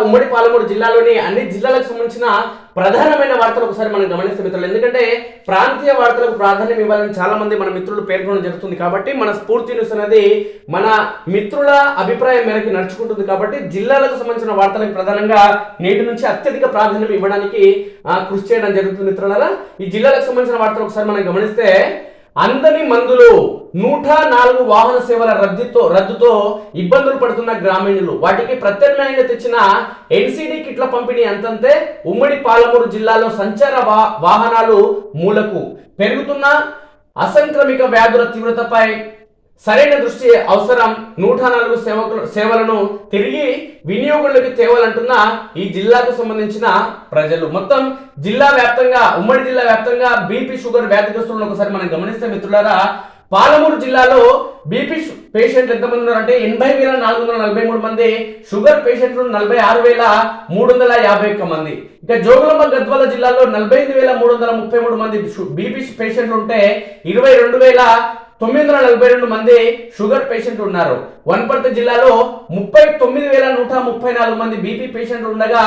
ఉమ్మడి పాలమూరు జిల్లాలోని అన్ని జిల్లాలకు సంబంధించిన ప్రధానమైన వార్తలు ఒకసారి మనం గమనిస్తే మిత్రులు, ఎందుకంటే ప్రాంతీయ వార్తలకు ప్రాధాన్యం ఇవ్వాలని చాలా మంది మన మిత్రులు పేర్కొనడం జరుగుతుంది. కాబట్టి మన స్ఫూర్తి న్యూస్ అనేది మన మిత్రుల అభిప్రాయం మేరకు నడుచుకుంటుంది. కాబట్టి జిల్లాలకు సంబంధించిన వార్తలకు ప్రధానంగా నేటి నుంచి అత్యధిక ప్రాధాన్యం ఇవ్వడానికి కృషి చేయడం జరుగుతుంది మిత్రులారా. ఈ జిల్లాలకు సంబంధించిన వార్తలు ఒకసారి మనం గమనిస్తే, అందని మందులు 104 వాహన సేవల రద్దుతో ఇబ్బందులు పడుతున్న గ్రామీణులు, వాటికి ప్రత్యామ్నాయంగా తెచ్చిన ఎన్సిడి కిట్ల పంపిణీ అంతంతే. ఉమ్మడి పాలమూరు జిల్లాలో సంచార వాహనాలు మూలకు, పెరుగుతున్న అసంక్రమిక వ్యాధుల తీవ్రతపై సరైన దృష్టి అవసరం. 104 సేవలను తిరిగి వినియోగంలోకి తేవాలంటున్న ఈ జిల్లాకు సంబంధించిన ప్రజలు. మొత్తం జిల్లా వ్యాప్తంగా, ఉమ్మడి జిల్లా వ్యాప్తంగా బీపీ షుగర్ వ్యాధిగ్రస్తులను ఒకసారి మనం గమనిస్తే మిత్రులారా, పాలమూరు జిల్లాలో బీపీ పేషెంట్లు ఎంతమంది ఉన్నారంటే 80,443 మంది, షుగర్ పేషెంట్లు 46,351 మంది. ఇక జోగులాంబ గద్వాల జిల్లాలో 45,333 మంది బీపీ పేషెంట్లు ఉంటే 22,942 మంది షుగర్ పేషెంట్లు ఉన్నారు. వనపర్తి జిల్లాలో 39,134 మంది బీపీ పేషెంట్లు ఉండగా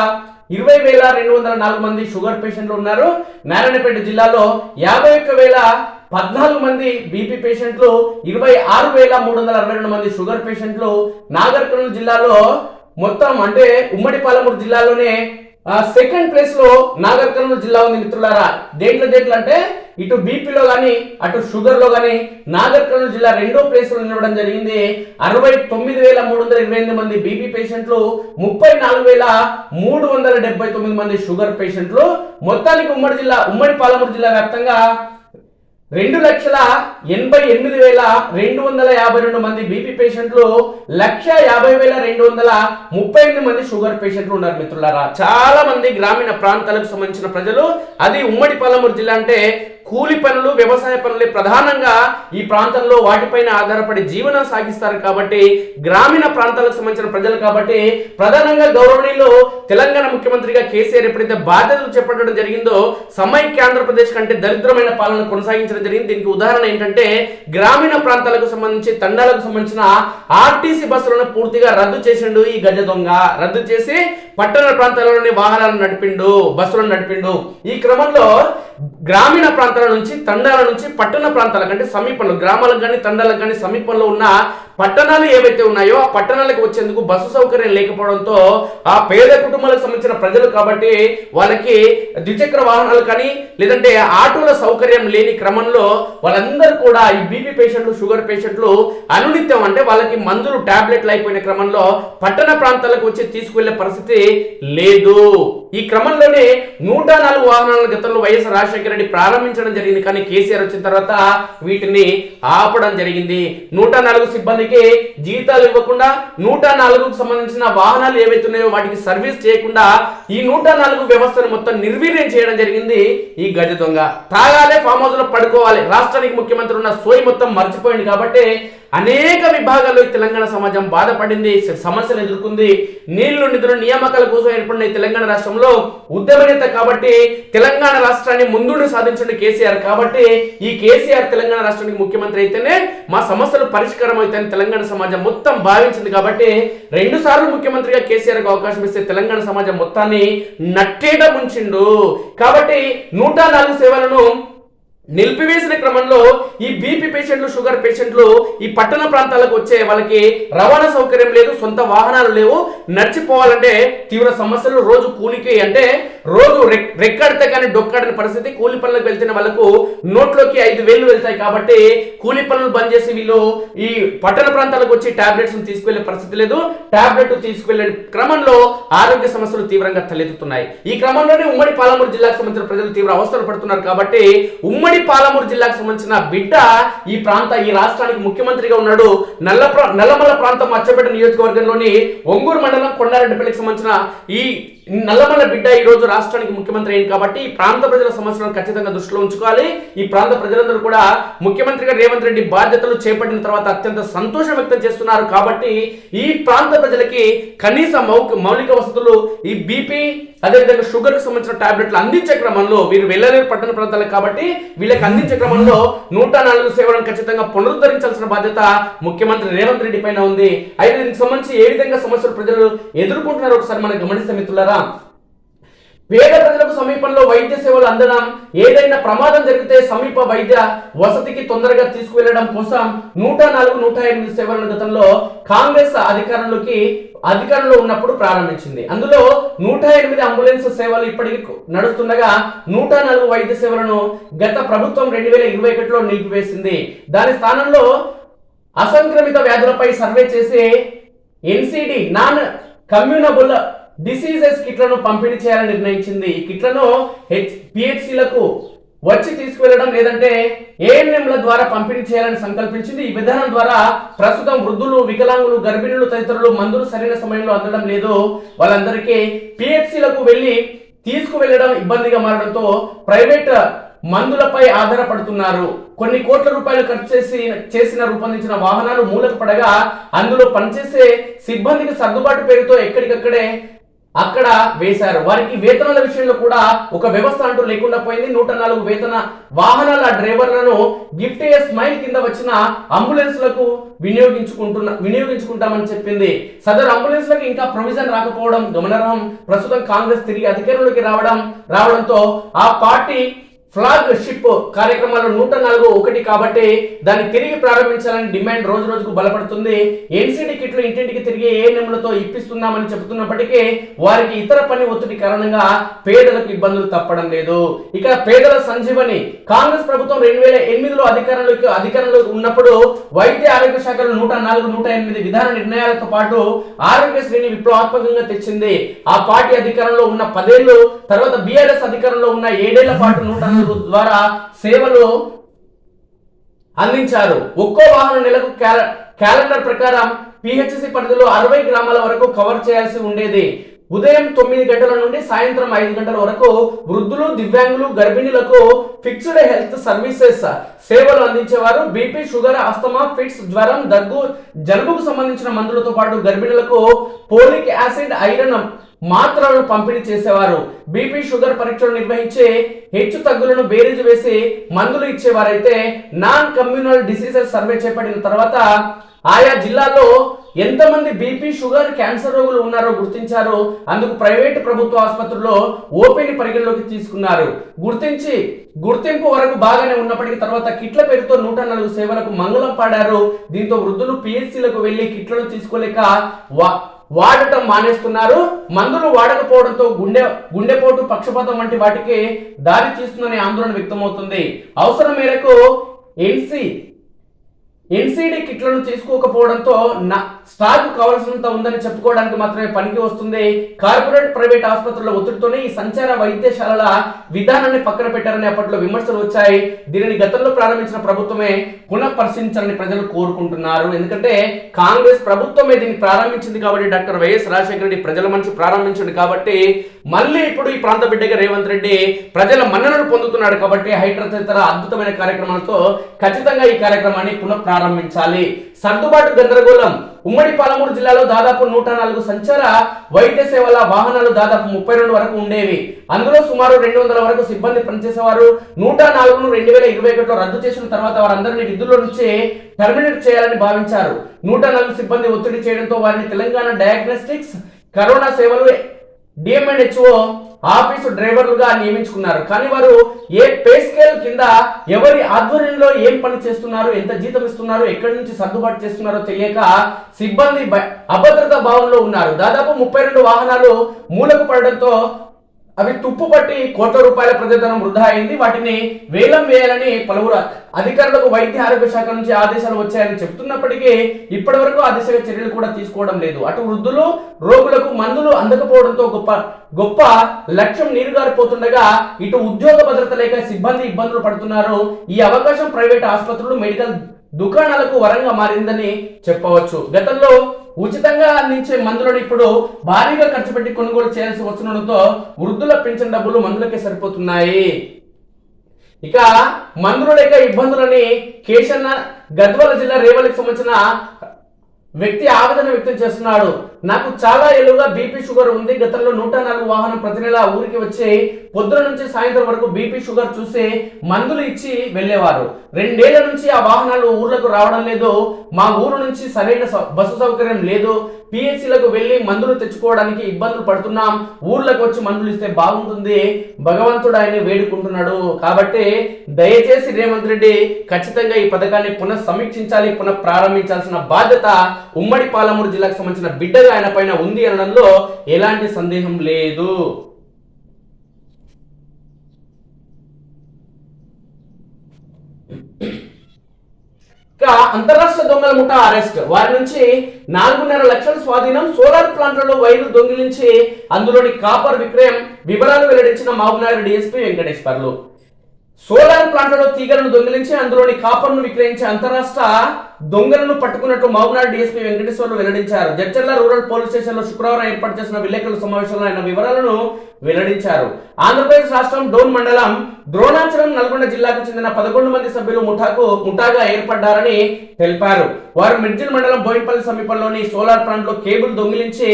20,204 మంది షుగర్ పేషెంట్లు ఉన్నారు. నారాయణపేట జిల్లాలో 51,014 మంది బీపీ పేషెంట్లు, 26,362 మంది షుగర్ పేషెంట్లు. నాగర్ కర్నూలు జిల్లాలో మొత్తం అంటే ఉమ్మడి పాలమూరు జిల్లాలోనే సెకండ్ ప్లేస్ లో నాగర్ కర్నూలు జిల్లా ఉంది మిత్రులారా. దేంట్లో అంటే ఇటు బీపీలో గానీ అటు షుగర్ లో గానీ నాగర్ కర్నూలు జిల్లా రెండో ప్లేస్ లో నిలవడం జరిగింది. 69,328 మంది బీపీ పేషెంట్లు, 34,379 మంది షుగర్ పేషెంట్లు. మొత్తానికి ఉమ్మడి పాలమూరు జిల్లా వ్యాప్తంగా 2,88,252 మంది బీపీ పేషెంట్లు, 1,50,238 మంది షుగర్ పేషెంట్లు ఉన్నారు మిత్రులారా. చాలా మంది గ్రామీణ ప్రాంతాలకు సంబంధించిన ప్రజలు, అది ఉమ్మడి పాలమూరు జిల్లా అంటే కూలి పనులు, వ్యవసాయ పనులే ప్రధానంగా ఈ ప్రాంతంలో వాటిపైన ఆధారపడి జీవనం సాగిస్తారు. కాబట్టి గ్రామీణ ప్రాంతాలకు సంబంధించిన ప్రజలు కాబట్టి ప్రధానంగా గౌరవనీయులు తెలంగాణ ముఖ్యమంత్రిగా కేసీఆర్ ఎప్పుడైతే బాధ్యతలు చేపట్టడం జరిగిందో, సమైక్య ఆంధ్రప్రదేశ్ కంటే దరిద్రమైన పాలన కొనసాగించడం జరిగింది. దీనికి ఉదాహరణ ఏంటంటే, గ్రామీణ ప్రాంతాలకు సంబంధించి తండాలకు సంబంధించిన ఆర్టీసీ బస్సులను పూర్తిగా రద్దు చేసిండు ఈ గజ దొంగ. రద్దు చేసి పట్టణ ప్రాంతాలలోని వాహనాలను నడిపిండు, బస్సులను నడిపిండు. ఈ క్రమంలో గ్రామీణ ప్రాంతాల నుంచి, తండాల నుంచి పట్టణ ప్రాంతాల కంటే సమీపంలో, గ్రామాలకు కానీ తండాలకు కానీ సమీపంలో ఉన్న పట్టణాలు ఏవైతే ఉన్నాయో ఆ పట్టణాలకు వచ్చేందుకు బస్సు సౌకర్యం లేకపోవడంతో ఆ పేద కుటుంబాలకు సంబంధించిన ప్రజలు కాబట్టి వాళ్ళకి ద్విచక్ర వాహనాలు కానీ లేదంటే ఆటోల సౌకర్యం లేని క్రమంలో వాళ్ళందరూ కూడా ఈ బీపీ పేషెంట్లు, షుగర్ పేషెంట్లు అనునిత్యం అంటే వాళ్ళకి మందులు, టాబ్లెట్లు అయిపోయిన క్రమంలో పట్టణ ప్రాంతాలకు వచ్చి తీసుకువెళ్లే పరిస్థితి లేదు. ఈ క్రమంలోనే 104 వాహనాలను గతంలో వైఎస్ రాజశేఖర రెడ్డి ప్రారంభించడం జరిగింది. కానీ కేసీఆర్ వచ్చిన తర్వాత వీటిని ఆపడం జరిగింది. 104 సిబ్బందికి జీతాలు ఇవ్వకుండా, 104కు సంబంధించిన వాహనాలు ఏవైతే ఉన్నాయో వాటికి సర్వీస్ చేయకుండా ఈ 104 వ్యవస్థను మొత్తం నిర్వీర్యం చేయడం జరిగింది ఈ గజ దొంగ. తాగాలే, ఫామ్ హౌస్ లో పడుకోవాలి, రాష్ట్రానికి ముఖ్యమంత్రి ఉన్న సోయి మొత్తం మర్చిపోయింది. కాబట్టి అనేక విభాగాల్లో తెలంగాణ సమాజం బాధపడింది, సమస్యలు ఎదుర్కొంది. నీళ్లు, నిధులు, నియామకాల కోసం ఏర్పడిన తెలంగాణ రాష్ట్రంలో ఉద్యమ నేత కాబట్టి తెలంగాణ రాష్ట్రాన్ని ముందుండి సాధించండి కేసీఆర్. కాబట్టి ఈ కేసీఆర్ తెలంగాణ రాష్ట్రానికి ముఖ్యమంత్రి అయితేనే మా సమస్యలు పరిష్కారం అవుతాయని తెలంగాణ సమాజం మొత్తం భావించింది. కాబట్టి 2 సార్లు ముఖ్యమంత్రిగా కేసీఆర్కు అవకాశం ఇస్తే తెలంగాణ సమాజం మొత్తాన్ని నట్టేట ముంచిండు. కాబట్టి 104 సేవలను నిలిపివేసిన క్రమంలో ఈ బీపీ పేషెంట్లు, షుగర్ పేషెంట్లు ఈ పట్టణ ప్రాంతాలకు వచ్చే వాళ్ళకి రవాణా సౌకర్యం లేదు, సొంత వాహనాలు లేవు, నడిచిపోవాలంటే తీవ్ర సమస్యలు. రోజు కూలికి అంటే రోజు రెక్కడితే కానీ డొక్కడని పరిస్థితి. కూలి పనులకు వెళ్తున్న వాళ్ళకు నోట్లోకి 5,000 వెళ్తాయి. కాబట్టి కూలి పనులు బంద్ చేసి వీళ్ళు ఈ పట్టణ ప్రాంతాలకు వచ్చి టాబ్లెట్స్ తీసుకువెళ్లే పరిస్థితి లేదు. టాబ్లెట్ తీసుకువెళ్లే క్రమంలో ఆరోగ్య సమస్యలు తీవ్రంగా తలెత్తుతున్నాయి. ఈ క్రమంలోనే ఉమ్మడి పాలమూరు జిల్లాకు సంబంధించిన ప్రజలు తీవ్ర అవస్థలు పడుతున్నారు. కాబట్టి ఉమ్మడి పాలమూరు జిల్లాకు సంబంధించిన బిడ్డ ఈ రాష్ట్రానికి ముఖ్యమంత్రిగా ఉన్నాడు. నల్లమల ప్రాంతం అచ్చపేట నియోజకవర్గంలోని ఒంగూరు మండలం కొండారెడ్డిపల్లికి సంబంధించిన ఈ నల్లమల్ల బిడ్డ ఈ రోజు రాష్ట్రానికి ముఖ్యమంత్రి అయింది కాబట్టి ఈ ప్రాంత ప్రజల సమస్యలను ఖచ్చితంగా దృష్టిలో ఉంచుకోవాలి. ఈ ప్రాంత ప్రజలందరూ కూడా ముఖ్యమంత్రిగా రేవంత్ రెడ్డి బాధ్యతలు చేపట్టిన తర్వాత అత్యంత సంతోషం వ్యక్తం చేస్తున్నారు. కాబట్టి ఈ ప్రాంత ప్రజలకి కనీస మౌలిక వసతులు, ఈ బీపీ అదేవిధంగా షుగర్ కి సంబంధించిన టాబ్లెట్లు అందించే క్రమంలో వీరు వెళ్ళలేరు పట్టణ ప్రాంతాలకు, కాబట్టి వీళ్ళకి అందించే క్రమంలో 104 సేవలను ఖచ్చితంగా పునరుద్ధరించాల్సిన బాధ్యత ముఖ్యమంత్రి రేవంత్ రెడ్డి పైన ఉంది. అయితే దీనికి సంబంధించి ఏ విధంగా సమస్యలు ప్రజలు ఎదుర్కొంటున్నారో ఒకసారి మనం గమనిస్తే మిత్రులారా, పేద ప్రజలకు సమీపంలో వైద్య సేవలు అందడం, ఏదైనా ప్రమాదం జరిగితే సమీప వైద్య వసతికి తొందరగా తీసుకువెళ్లడం కోసం 104, 108 సేవలను గతంలో కాంగ్రెస్ అధికారంలో ఉన్నప్పుడు ప్రారంభించింది. అందులో 108 అంబులెన్స్ సేవలు ఇప్పటికీ నడుస్తుండగా 104 వైద్య సేవలను గత ప్రభుత్వం 2021లో నిలిపివేసింది. దాని స్థానంలో అసంక్రమిత వ్యాధులపై సర్వే చేసే ఎన్సిడి నాన్ కమ్యూనబుల్ డిసీజెస్ కిట్లను పంపిణీ చేయాలని నిర్ణయించింది. ఈ కిట్లను పిహెచ్సిలకు వచ్చి తీసుకువెళ్లడం లేదంటే ఏఎన్ఎంల ద్వారా పంపిణీ చేయాలని సంకల్పించింది. ఈ విధానం ద్వారా ప్రస్తుతం వృద్ధులు, వికలాంగులు, గర్భిణులు తదితరులు మందులు సరైన సమయంలో అందడం లేదు. వాళ్ళందరికీ పిహెచ్సిలకు వెళ్లి తీసుకువెళ్లడం ఇబ్బందిగా మారడంతో ప్రైవేట్ మందులపై ఆధారపడుతున్నారు. కొన్ని కోట్ల రూపాయలు ఖర్చు చేసిన రూపొందించిన వాహనాలు మూలకు పడగా అందులో పనిచేసే సిబ్బందికి సర్దుబాటు పేరుతో ఎక్కడికక్కడే అక్కడ వేశారు. వారికి వేతనాల విషయంలో కూడా ఒక వ్యవస్థ అంటూ లేకుండా పోయింది. 104 వేతన వాహనాల డ్రైవర్లను గిఫ్ట్ ఏ స్మైల్ కింద వచ్చిన అంబులెన్స్లకు వినియోగించుకుంటామని చెప్పింది. సదరు అంబులెన్స్లకు ఇంకా ప్రొవిజన్ రాకపోవడం గమనార్హం. ప్రస్తుతం కాంగ్రెస్ తిరిగి అధికారంలోకి రావడంతో ఆ పార్టీ ఫ్లాగ్ షిప్ కార్యక్రమాలు 104 ఒకటి కాబట్టి దాన్ని తిరిగి ప్రారంభించాలని డిమాండ్ రోజు రోజుకు బలపడుతుంది. ఎన్సిడి కిట్లు ఇంటింటికి తిరిగి ఏఎన్ఎంలతో ఇప్పిస్తున్నామని చెబుతున్నప్పటికీ వారికి ఇతర పని ఒత్తిడి కారణంగా పేదలకు ఇబ్బందులు తప్పడం లేదు. ఇక పేదల సంజీవని కాంగ్రెస్ ప్రభుత్వం 2008లో అధికారంలో ఉన్నప్పుడు వైద్య ఆరోగ్య శాఖలో 104, 108 విధాన నిర్ణయాలతో పాటు ఆరోగ్యశ్రీని విప్లవాత్మకంగా తెచ్చింది. ఆ పార్టీ అధికారంలో ఉన్న 10 ఏళ్లు, తర్వాత బీఆర్ఎస్ అధికారంలో ఉన్న 7 ఏళ్ల పాటు 104 ద్వారా సేవలు అందించారు. ఒక్కో వాహనం నెలకు క్యాలెండర్ ప్రకారం పిహెచ్సి పరిధిలో 60 గ్రామాల వరకు కవర్ చేయాల్సి ఉండేది. ఉదయం 9 గంటల నుండి సాయంత్రం 5 గంటల వరకు వృద్ధులు, దివ్యాంగులు, గర్భిణులకు ఫిక్స్డ్ హెల్త్ సర్వీసెస్ సేవలు అందించేవారు. బీపీ, షుగర్, ఆస్తమా, ఫిట్స్, జ్వరం, దగ్గు, జలుబుకు సంబంధించిన మందులతో పాటు గర్భిణులకు పోలిక్ యాసిడ్, ఐరన్ మాత్రలను పంపిణీ చేసేవారు. బీపీ, షుగర్ పరీక్షలు నిర్వహించే హెచ్చు తగ్గులను బేరీజు వేసి మందులు ఇచ్చేవారైతే నాన్ కమ్యూనల్ డిసీజెస్ సర్వే చేపట్టిన తర్వాత ఆయా జిల్లాల్లో ఎంతమంది బీపీ, షుగర్, క్యాన్సర్ రోగులు ఉన్నారో గుర్తించారు. అందుకు ప్రైవేటు ప్రభుత్వ ఆసుపత్రుల్లో ఓపీని పరిగణలోకి తీసుకున్నారు. గుర్తింపు వరకు బాగానే ఉన్నప్పటికీ తర్వాత కిట్ల పేరుతో 104 సేవలకు మంగళం పాడారు. దీంతో వృద్ధులు పిహెచ్సిలకు వెళ్లి కిట్లను తీసుకోలేక వాడటం మానేస్తున్నారు. మందులు వాడకపోవడంతో గుండెపోటు, పక్షపాతం వంటి వాటికి దారి తీస్తుందనే ఆందోళన వ్యక్తమవుతుంది. అవసరం మేరకు ఎన్సిడి కిట్లను తీసుకోకపోవడంతో స్టాక్ కావాల్సినంత ఉందని చెప్పుకోవడానికి మాత్రమే పనికి వస్తుంది. కార్పొరేట్, ప్రైవేట్ ఆసుపత్రుల ఒత్తిడితోనే ఈ సంచార వైద్యశాలల విధానాన్ని పక్కన పెట్టారని అప్పట్లో విమర్శలు వచ్చాయి. దీనిని గతంలో ప్రారంభించిన ప్రభుత్వమే పునఃపరిశీలించాలని ప్రజలు కోరుకుంటున్నారు. ఎందుకంటే కాంగ్రెస్ ప్రభుత్వమే దీన్ని ప్రారంభించింది కాబట్టి, డాక్టర్ వైఎస్ రాజశేఖర రెడ్డి ప్రజల మనిషి ప్రారంభించింది కాబట్టి మళ్ళీ ఇప్పుడు ఈ ప్రాంత బిడ్డగా రేవంత్ రెడ్డి ప్రజల మన్ననలు పొందుతున్నాడు కాబట్టి హైడ్రా తదితర అద్భుతమైన కార్యక్రమాలతో ఖచ్చితంగా ఈ కార్యక్రమాన్ని పునఃప్రారంభించాలి. సర్దుబాటు గందరగోళం. ఉమ్మడి పాలమూరు జిల్లాలో దాదాపు 104 సంచార వైద్య సేవల వాహనాలు దాదాపు 32 వరకు ఉండేవి. అందులో సుమారు 200 వరకు సిబ్బంది పనిచేసేవారు. 104ను 2021లో రద్దు చేసిన తర్వాత వారందరినీ విధుల్లో నుంచి టర్మినేట్ చేయాలని భావించారు. 104 సిబ్బంది ఒత్తిడి చేయడంతో వారిని తెలంగాణ డయాగ్నోస్టిక్స్, కరోనా సేవలు, డిఎంఎన్హెచ్ఓ ఆఫీసు డ్రైవర్లుగా నియమించుకున్నారు. కానీ వారు ఏ పే స్కేల్ కింద ఎవరి ఆధ్వర్యంలో ఏం పని చేస్తున్నారు, ఎంత జీతం ఇస్తున్నారు, ఎక్కడి నుంచి సర్దుబాటు చేస్తున్నారో తెలియక సిబ్బంది అభద్రతా భావంలో ఉన్నారు. దాదాపు 32 వాహనాలు మూలకు పడడంతో అవి తుప్పుపట్టి కోట్ల రూపాయల ప్రజాధనం వృధా అయింది. వాటిని వేలం వేయాలని పలువురు అధికారులకు వైద్య ఆరోగ్య శాఖ నుంచి ఆదేశాలు వచ్చాయని చెప్తున్నప్పటికీ ఇప్పటి వరకు ఆ దిశగా చర్యలు కూడా తీసుకోవడం లేదు. అటు వృద్ధులు, రోగులకు మందులు అందకపోవడంతో గొప్ప లక్ష్యం నీరుగారిపోతుండగా ఇటు ఉద్యోగ భద్రత లేక సిబ్బంది ఇబ్బందులు పడుతున్నారు. ఈ అవకాశం ప్రైవేట్ ఆసుపత్రులు, మెడికల్ దుకాణాలకు వరంగా మారిందని చెప్పవచ్చు. గతంలో ఉచితంగా అందించే మందులను ఇప్పుడు భారీగా ఖర్చు పెట్టి కొనుగోలు చేయాల్సి వస్తుండడంతో వృద్ధుల పింఛన్ డబ్బులు మందులకే సరిపోతున్నాయి. ఇక మందులు లేక ఇబ్బందులని కేశన్న గద్వాల జిల్లా రేవలికి సంబంధించిన వ్యక్తి ఆవేదన వ్యక్తం చేస్తున్నాడు. నాకు చాలా ఏళ్ళుగా బీపీ షుగర్ ఉంది. గతంలో 104 వాహనం ప్రతి నెల ఊరికి వచ్చి పొద్దున నుంచి సాయంత్రం వరకు బీపీ షుగర్ చూసి మందులు ఇచ్చి వెళ్ళేవారు. 2 ఏళ్ల నుంచి ఆ వాహనాలు ఊర్లకు రావడం లేదు. మా ఊరు నుంచి సరైన బస్సు సౌకర్యం లేదు. పిహెచ్సిలకు వెళ్ళి మందులు తెచ్చుకోవడానికి ఇబ్బందులు పడుతున్నాం. ఊర్లకు వచ్చి మందులు ఇస్తే బాగుంటుంది. భగవంతుడు ఆయన వేడుకుంటున్నాడు. కాబట్టి దయచేసి రేవంత్ రెడ్డి ఖచ్చితంగా ఈ పథకాన్ని పునఃసమీక్షించాలి, పునః ప్రారంభించాల్సిన బాధ్యత ఉమ్మడి పాలమూరు జిల్లాకు సంబంధించిన బిడ్డగా ఆయన పైన ఉంది అనడంలో ఎలాంటి సందేహం లేదు. అంతరాష్ట్ర దొంగల ముఠా అరెస్ట్. వారి నుంచి 4.5 లక్షల స్వాధీనం. సోలార్ ప్లాంట్లలో వైర్లు దొంగిలించి అందులోని కాపర్ విక్రయం వివరాలు వెల్లడించిన మహబూబ్నగర్ డీఎస్పీ వెంకటేశ్వర్లు. సోలార్ ప్లాంట్లలో తీగలను దొంగిలించి అందులోని కాపర్ను విక్రయించే అంతరాష్ట్ర దొంగలను పట్టుకున్నట్టు మహబూబ్నగర్ డీఎస్పీ వెంకటేశ్వర్లు వెల్లడించారు. జడ్చర్ల రూరల్ పోలీస్ స్టేషన్ లో శుక్రవారం ఏర్పాటు చేసిన విలేకరుల సమావేశంలో ఆయన వివరాలను వెల్లడించారు. ఆంధ్రప్రదేశ్ రాష్ట్రం డోన్ మండలం ద్రోణాచలం నల్గొండ జిల్లాకు చెందిన 11 మంది సభ్యులు ముఠాగా ఏర్పడ్డారని తెలిపారు. వారు మిర్జిల్ మండలం బోయినపల్లి సమీపంలోని సోలార్ ప్లాంట్ లో కేబుల్ దొంగిలించి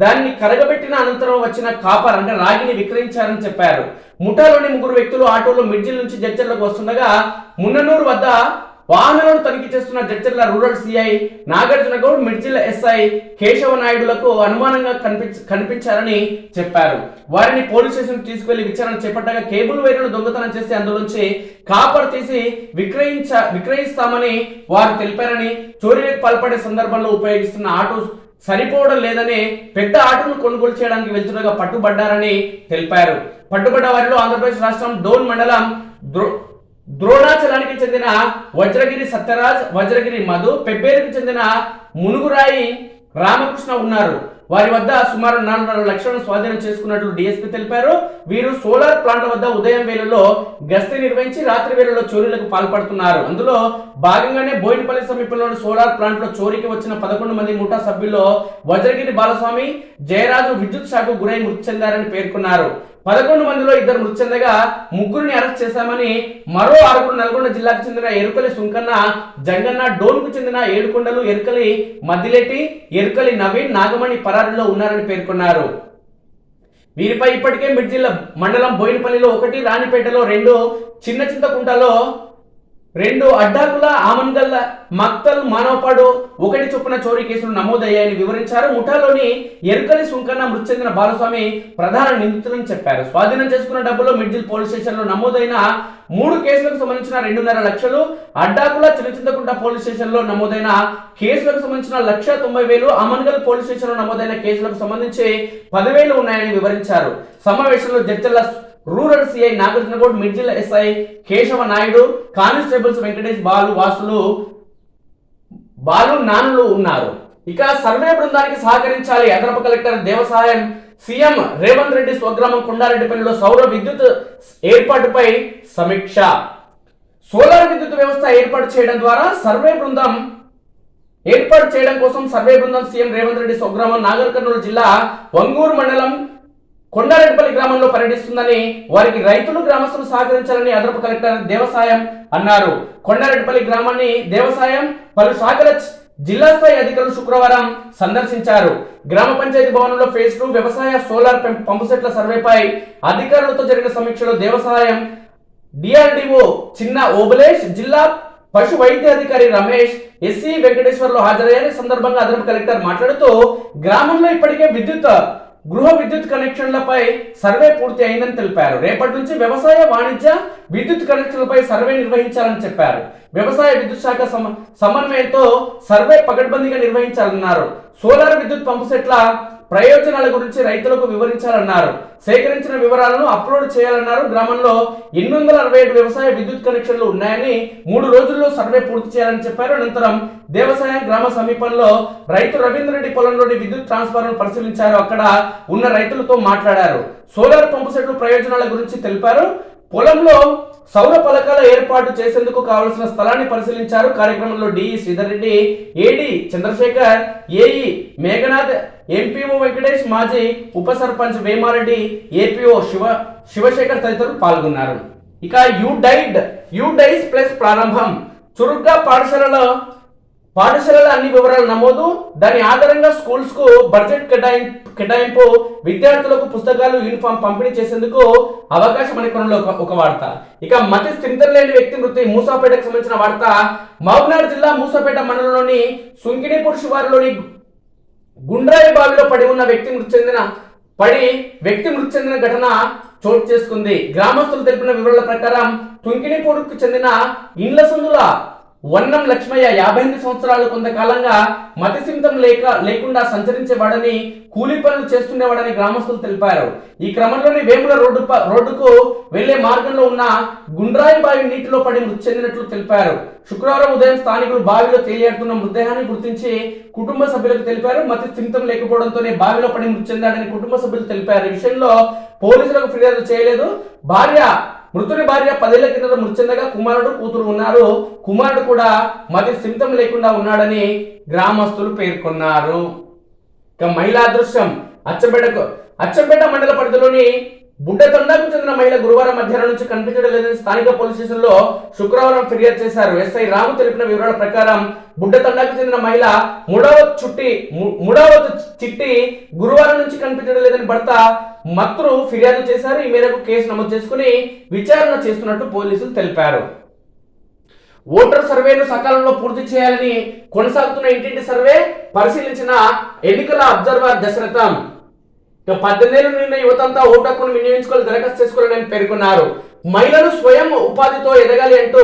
దాన్ని కరగబెట్టిన అనంతరం వచ్చిన కాపర్ అంటే రాగిని విక్రయించారని చెప్పారు. ముఠాలోని 3 వ్యక్తులు ఆటోలో మిర్జిల్ నుంచి జడ్చర్లకు వస్తుండగా మున్ననూరు వద్ద వాహనాలను తనిఖీ చేస్తున్న Jadcherla rural CI Nagarjuna Goud, Mirjil SI Keshava నాయుడులకు అనుమానంగా కనిపించారని చెప్పారు. వారిని పోలీస్ స్టేషన్ తీసుకువెళ్లి విచారణ చేపట్టగా కేబుల్ వైర్లను దొంగతనం చేసి అందులోంచి కాపర్ తీసి విక్రయిస్తామని వారు తెలిపారని, చోరీలకు పాల్పడే సందర్భంలో ఉపయోగిస్తున్న ఆటో సరిపోవడం లేదని పెద్ద ఆటోను కొనుగోలు చేయడానికి వెళ్తుండగా పట్టుబడ్డారని తెలిపారు. పట్టుబడ్డ వారిలో ఆంధ్రప్రదేశ్ రాష్ట్రం డోన్ మండలం ద్రోణాచలానికి చెందిన వజ్రగిరి సత్యరాజ్, వజ్రగిరి మధు, పెబ్బేరుకు చెందిన మునుగురాయి రామకృష్ణ ఉన్నారు. వారి వద్ద సుమారు 4.5 లక్షలను స్వాధీనం చేసుకున్నట్లు డీఎస్పీ తెలిపారు. వీరు సోలార్ ప్లాంట్ వద్ద ఉదయం వేళల్లో గస్తీ నిర్వహించి రాత్రి వేళల్లో చోరీలకు పాల్పడుతున్నారు. అందులో భాగంగానే బోయినపల్లి సమీపంలోని సోలార్ ప్లాంట్ లో చోరీకి వచ్చిన 11 మంది ముఠా సభ్యుల్లో వజ్రగిరి బాలస్వామి, జయరాజు విద్యుత్ షాకు గురై మృతి చెందారని పేర్కొన్నారు. 11 మందిలో 2 మృతి చెందగా 3ని అరెస్ట్ చేశామని, మరో 6 నల్గొండ జిల్లాకు చెందిన ఎరుకలి సుంకన్న, జంగన్న, డోన్కు చెందిన ఏడుకొండలు, ఎరుకలి మద్దిలేటి, ఎరుకలి నవీన్, నాగమణి పరారీలో ఉన్నారని పేర్కొన్నారు. వీరిపై ఇప్పటికే మిర్జిల్ మండలం బోయినపల్లిలో 1, రాణిపేటలో 2, చిన్న చింతకుంటలో 2, అడ్డాకుల, ఆమన్గల్, మక్తల్, మానవపాడు 1 చొప్పున చోరీ కేసులు నమోదయ్యాయని వివరించారు. ముఠాలోని ఎరుకలి సుంకన్న, మృతి చెందిన బాలస్వామి ప్రధాన నిందితులని చెప్పారు. స్వాధీనం చేసుకున్న డబ్బులో మిర్జిల్ పోలీస్ స్టేషన్ లో నమోదైన 3 కేసులకు సంబంధించిన 2.5 లక్షలు, అడ్డాకుల, చిన్నచింతకుంట పోలీస్ స్టేషన్ లో నమోదైన కేసులకు సంబంధించిన 1,90,000, ఆమన్గల్ పోలీస్ స్టేషన్ లో నమోదైన కేసులకు సంబంధించి 10,000 ఉన్నాయని వివరించారు. సమావేశంలో Jadcherla rural CI Nagarjuna Goud, Mirjil SI Keshava Naidu, constables Venkatesh, Balu నానులు ఉన్నారు. ఇక సర్వే బృందానికి సహకరించాలి. అదనపు కలెక్టర్ దేవసాయం. సీఎం రేవంత్ రెడ్డి స్వగ్రామం కొండారెడ్డిపల్లిలో సౌర విద్యుత్ ఏర్పాటుపై సమీక్ష. సోలార్ విద్యుత్ వ్యవస్థ ఏర్పాటు చేయడం ద్వారా ఏర్పాటు చేయడం కోసం సర్వే బృందం సీఎం రేవంత్ రెడ్డి స్వగ్రామం నాగర్ కర్నూలు జిల్లా వంగూరు మండలం కొండారెడ్డిపల్లి గ్రామంలో పర్యటిస్తుందని, వారికి రైతులు, గ్రామస్తులు సహకరించాలని అదనపు కలెక్టర్ దేవసాయం అన్నారు. కొండారెడ్డిపల్లి గ్రామాన్ని దేవసాయం పలు శాఖల జిల్లా స్థాయి అధికారులు శుక్రవారం సందర్శించారు. గ్రామ పంచాయతీ భవనంలో ఫేజ్ 2 వ్యవసాయ సోలార్ పంపు సెట్ల సర్వేపై అధికారులతో జరిగిన సమీక్షలో దేవసాయం, డిఆర్డిఓ చిన్న ఓబులేష్, జిల్లా పశు వైద్యాధికారి రమేష్, ఎస్సీ వెంకటేశ్వర్లు హాజరయ్యారు. ఈ సందర్భంగా అదనపు కలెక్టర్ మాట్లాడుతూ గ్రామంలో ఇప్పటికే గృహ విద్యుత్ కనెక్షన్లపై సర్వే పూర్తి అయిందని తెలిపారు. రేపటి నుంచి వ్యవసాయ, వాణిజ్య విద్యుత్ కనెక్షన్లపై సర్వే నిర్వహించాలని చెప్పారు. వ్యవసాయ విద్యుత్ శాఖ సమన్వయంతో సర్వే పకడ్బందీగా నిర్వహించాలన్నారు. సోలార్ విద్యుత్ పంపు సెట్ల ప్రయోజనాల గురించి రైతులకు వివరించాలన్నారు. సేకరించిన వివరాలను అప్లోడ్ చేయాలన్నారు. గ్రామంలో 867 వ్యవసాయ విద్యుత్ కనెక్షన్లు ఉన్నాయని 3 రోజుల్లో సర్వే పూర్తి చేయాలని చెప్పారు. అనంతరం దేవసాయం గ్రామ సమీపంలో రైతు రవీంద్ర రెడ్డి పొలంలోని విద్యుత్ ట్రాన్స్ఫార్మర్ పరిశీలించారు. అక్కడ ఉన్న రైతులతో మాట్లాడారు. సోలార్ పంపు సెట్లు ప్రయోజనాల గురించి తెలిపారు. పొలంలో సౌర పలకాల ఏర్పాటు చేసేందుకు కావలసిన స్థలాన్ని పరిశీలించారు. కార్యక్రమంలో DE Sridhar Reddy, AD Chandrashekar, AE Meghanath, MPO Venkatesh, మాజీ ఉప సర్పంచ్ వేమారెడ్డి, ఏపీఓ శివశేఖర్ తదితరులు పాల్గొన్నారు. ఇక యూడైస్ ప్లస్ ప్రారంభం. చురుగ్గా పాఠశాలల అన్ని వివరాల నమోదు, దాని ఆధారంగా స్కూల్స్ కు బడ్జెట్ కేటాయింపు, విద్యార్థులకు పుస్తకాలు, యూనిఫామ్ పంపిణీ చేసేందుకు అవకాశం అనే కోణంలో ఒక వార్త. ఇక మతి స్థిమితం లేని వ్యక్తి మృతి. మూసాపేటకు సంబంధించిన వార్త. మహబూబ్నగర్ జిల్లా మూసాపేట మండలంలోని సుంకినీపూర్ శివారులోని గుండ్రాయి బావిలో పడి ఉన్న వ్యక్తి మృతి చెందిన ఘటన చోటు చేసుకుంది. గ్రామస్తులు తెలిపిన వివరాల ప్రకారం తుంకినీపూర్కు చెందిన ఇండ్ల సందుల వన్నం లక్ష్మయ్య 58 సంవత్సరాలు కొంతకాలంగా మతిస్థిమితం లేకుండా సంచరించేవాడని, కూలీ పనులు చేస్తుండేవాడని గ్రామస్తులు తెలిపారు. ఈ క్రమంలోని వేముల రోడ్డుకు వెళ్లే మార్గంలో ఉన్న గుండ్రాయి బావి నీటిలో పడి మృతి చెందినట్లు తెలిపారు. శుక్రవారం ఉదయం స్థానికులు బావిలో తేలియాడుతున్న మృతదేహాన్ని గుర్తించి కుటుంబ సభ్యులకు తెలిపారు. మతి స్థిమితం లేకపోవడంతోనే బావిలో పడి మృతి చెందాడని కుటుంబ సభ్యులు తెలిపారు. ఈ విషయంలో పోలీసులకు ఫిర్యాదు చేయలేదు. మృతుని భార్య 10 ఏళ్ల కిందట మృతి చెందగా కుమారుడు, కూతురు ఉన్నారు. కుమారుడు కూడా మతి స్థిమితం లేకుండా ఉన్నాడని గ్రామస్తులు పేర్కొన్నారు. ఇక మహిళా దృశ్యం. అచ్చంపేట మండల పరిధిలోని బుడ్డతండాకు చెందిన మహిళ గురువారం మధ్యాహ్నం నుంచి కనిపించడం లేదని స్థానిక పోలీస్ స్టేషన్ లో శుక్రవారం ఫిర్యాదు చేశారు. ఎస్ఐ రాము తెలిపిన వివరాల ప్రకారం బుడ్డతండాకు చెందిన మహిళ మూడవ చిట్టి గురువారం నుంచి కనిపించడం లేదని భర్త మత్రు ఫిర్యాదు చేశారు. ఈ మేరకు కేసు నమోదు చేసుకుని విచారణ చేస్తున్నట్టు పోలీసులు తెలిపారు. ఓటర్ సర్వేను సకాలంలో పూర్తి చేయాలని కొనసాగుతున్న ఇంటింటి సర్వే పరిశీలించిన ఎన్నికల అబ్జర్వర్ దశరథం 18 ఏళ్ల నిండిన యువతంతా ఓటు హక్కును వినియోగించుకోవాలి, దరఖాస్తు చేసుకోవాలని పేర్కొన్నారు. మహిళలు స్వయం ఉపాధితో ఎదగాలి అంటూ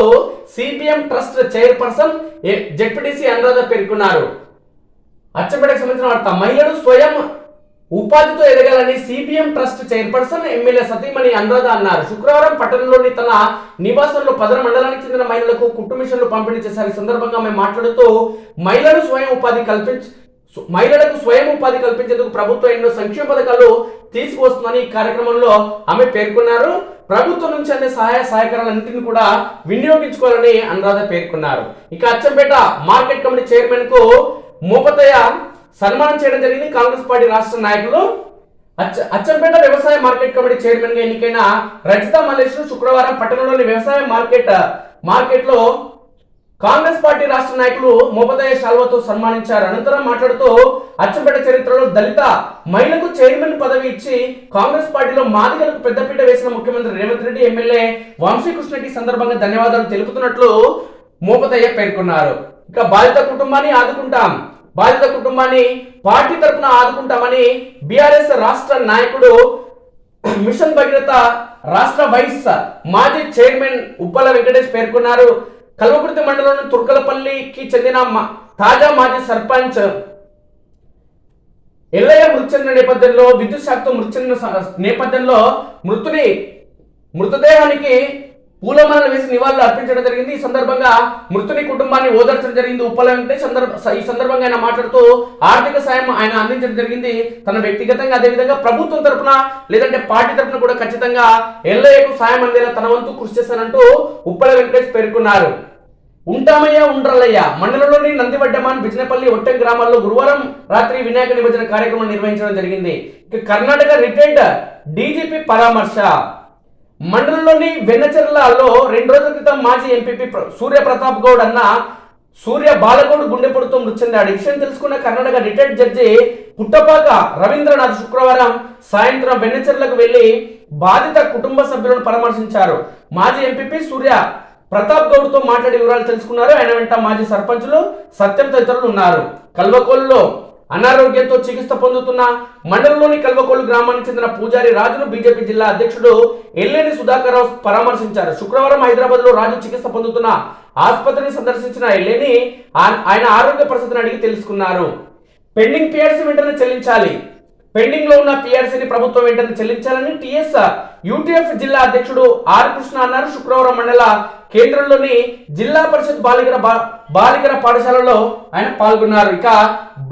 CPM trust chairperson ZPTC Anuradha పేర్కొన్నారు. అచ్చంపేటకు సంబంధించిన వార్త. మహిళలు స్వయం ఉపాధితో ఎదగాలని సిపిఎం ట్రస్ట్ చైర్పర్సన్ ఎమ్మెల్యే సతీమణి అనురాధ అన్నారు. శుక్రవారం పట్టణంలోని తన నివాసంలో పదర మండలానికి చెందిన మహిళలకు కుట్టు మిషన్లు పంపిణీ చేశారు. ఈ సందర్భంగా ఆమె మాట్లాడుతూ మహిళలకు స్వయం ఉపాధి కల్పించేందుకు ప్రభుత్వం ఎన్నో సంక్షేమ పథకాలు తీసుకువస్తుందని ఈ కార్యక్రమంలో ఆమె పేర్కొన్నారు. ప్రభుత్వం నుంచి అందే సహాయ సహకారాలన్నింటినీ కూడా వినియోగించుకోవాలని అనురాధ పేర్కొన్నారు. ఇక అచ్చంపేట మార్కెట్ కమిటీ చైర్మన్ కు మోపతయ్య సన్మానం చేయడం జరిగింది. కాంగ్రెస్ పార్టీ రాష్ట్ర నాయకులు. అచ్చంపేట వ్యవసాయ మార్కెట్ కమిటీ చైర్మన్ గా ఎన్నికైన రజిత మల్లేశ్వర్ శుక్రవారం పట్టణంలోని వ్యవసాయ మార్కెట్ లో కాంగ్రెస్ పార్టీ రాష్ట్ర నాయకులు మోపతయ్య శాల్వతో సన్మానించారు. అనంతరం మాట్లాడుతూ అచ్చంపేట చరిత్రలో దళిత మహిళకు చైర్మన్ పదవి ఇచ్చి కాంగ్రెస్ పార్టీలో మాదిగలకు పెద్దపీట వేసిన ముఖ్యమంత్రి రేవంత్ రెడ్డి, ఎమ్మెల్యే వంశీకృష్ణకి సందర్భంగా ధన్యవాదాలు తెలుపుతున్నట్లు మోపతయ్య పేర్కొన్నారు. ఇక బాధిత కుటుంబాన్ని పార్టీ తరఫున ఆదుకుంటామని బీఆర్ఎస్ రాష్ట్ర నాయకుడు మిషన్ భగీరథ రాష్ట్ర వైస్ మాజీ చైర్మన్ ఉప్పల వెంకటేష్ పేర్కొన్నారు. కల్వకుర్తి మండలంలోని తుర్కలపల్లికి చెందిన తాజా మాజీ సర్పంచ్ ఎల్లయ్య మృతి చెందిన నేపథ్యంలో విద్యుత్ షాక్తో మృతి చెందిన నేపథ్యంలో మృతదేహానికి పూలమాలలు వేసి నివాళులు అర్పించడం జరిగింది. ఈ సందర్భంగా మృతుని కుటుంబాన్ని ఓదార్చడం జరిగింది. ఉప్పల వెంకటేష్ ఈ సందర్భంగా ఆయన మాట్లాడుతూ ఆర్థిక సాయం ఆయన అందించడం జరిగింది. తన వ్యక్తిగతంగా అదేవిధంగా ప్రభుత్వం తరఫున లేదంటే పార్టీ తరఫున కూడా ఖచ్చితంగా ఎల్లయ్యకు సాయం అందేలా తన వంతు కృషి చేశానంటూ ఉప్పల వెంకటేష్ పేర్కొన్నారు. ఉంటామయ్య ఉండ్రల్లయ్య మండలంలోని నందివడ్డమాన్, బిజినపల్లి, ఒట్టెం గ్రామాల్లో గురువారం రాత్రి వినాయక నిమజ్జన కార్యక్రమం నిర్వహించడం జరిగింది. కర్ణాటక రిటైర్డ్ డీజీపీ పరామర్శ. మండలంలోని వెన్నచెర్లలో 2 రోజుల క్రితం మాజీ ఎంపీపీ సూర్య ప్రతాప్ గౌడ్ అన్న సూర్య బాలగౌడ్ గుండెపోటుతో మృతి చెందాడు. ఈ విషయం తెలుసుకున్న కర్ణాటక రిటైర్డ్ జడ్జి పుట్టపాక రవీంద్రనాథ్ శుక్రవారం సాయంత్రం వెన్నచెర్లకు వెళ్లి బాధిత కుటుంబ సభ్యులను పరామర్శించారు. మాజీ ఎంపీపీ సూర్య ప్రతాప్ గౌడ్ తో మాట్లాడి వివరాలు తెలుసుకున్నారు. ఆయన వెంట మాజీ సర్పంచులు సత్యం తదితరులు ఉన్నారు. కల్వకోలులో అనారోగ్యంతో చికిత్స పొందుతున్న మండలంలోని కల్వకోలు గ్రామానికి చెందిన పూజారి రాజును బీజేపీ జిల్లా అధ్యక్షుడు ఎల్లేని సుధాకర్ రావు పరామర్శించారు. శుక్రవారం హైదరాబాద్ లో రాజు చికిత్స పొందుతున్న ఆసుపత్రిని సందర్శించిన ఎల్లేని ఆయన ఆరోగ్య పరిస్థితిని అడిగి తెలుసుకున్నారు. పెండింగ్ పిఆర్సీ వెంటనే చెల్లించాలి. పెండింగ్ లో ఉన్న పిఆర్సీని ప్రభుత్వం వెంటనే చెల్లించాలని టీఎస్ యూటీఎఫ్ జిల్లా అధ్యక్షుడు ఆర్ కృష్ణ అన్నారు. శుక్రవారం మండల కేంద్రంలోని జిల్లా పరిషత్ బాలికల పాఠశాలలో ఆయన పాల్గొన్నారు. ఇక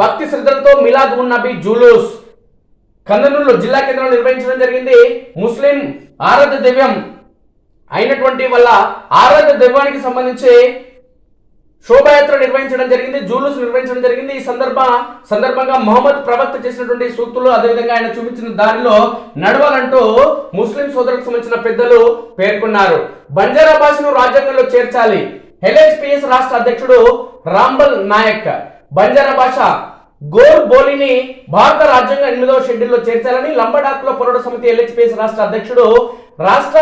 భక్తి శ్రద్ధలతో మిలాద్ ఉన్ నబీ జులూస్ కందనూరులో జిల్లా కేంద్రంలో నిర్వహించడం జరిగింది. ముస్లిం ఆరాధ్య దైవం అయినటువంటి వాళ్ళ ఆరాధ్య దైవానికి సంబంధించి శోభాయాత్ర నిర్వహించడం జరిగింది, జూలూస్ నిర్వహించడం జరిగింది. ఈ సందర్భంగా మహమ్మద్ ప్రవక్త చేసినటువంటి సూక్తులు, అదేవిధంగా ఆయన చూపించిన దారిలో నడవాలంటూ ముస్లిం సోదరులకు సంబంధించిన పెద్దలు పేర్కొన్నారు. బంజారా భాషను రాజ్యాంగంలో చేర్చాలి. LHPS రాష్ట్ర అధ్యక్షుడు రాంబల్ నాయక్ బంజారా భాష గోర్ బోలిని భారత రాజ్యాంగ 8వ షెడ్యూల్లో చేర్చాలని లంబడాకుల పోరాట సమితి LHPS రాష్ట్ర అధ్యక్షుడు రాష్ట్ర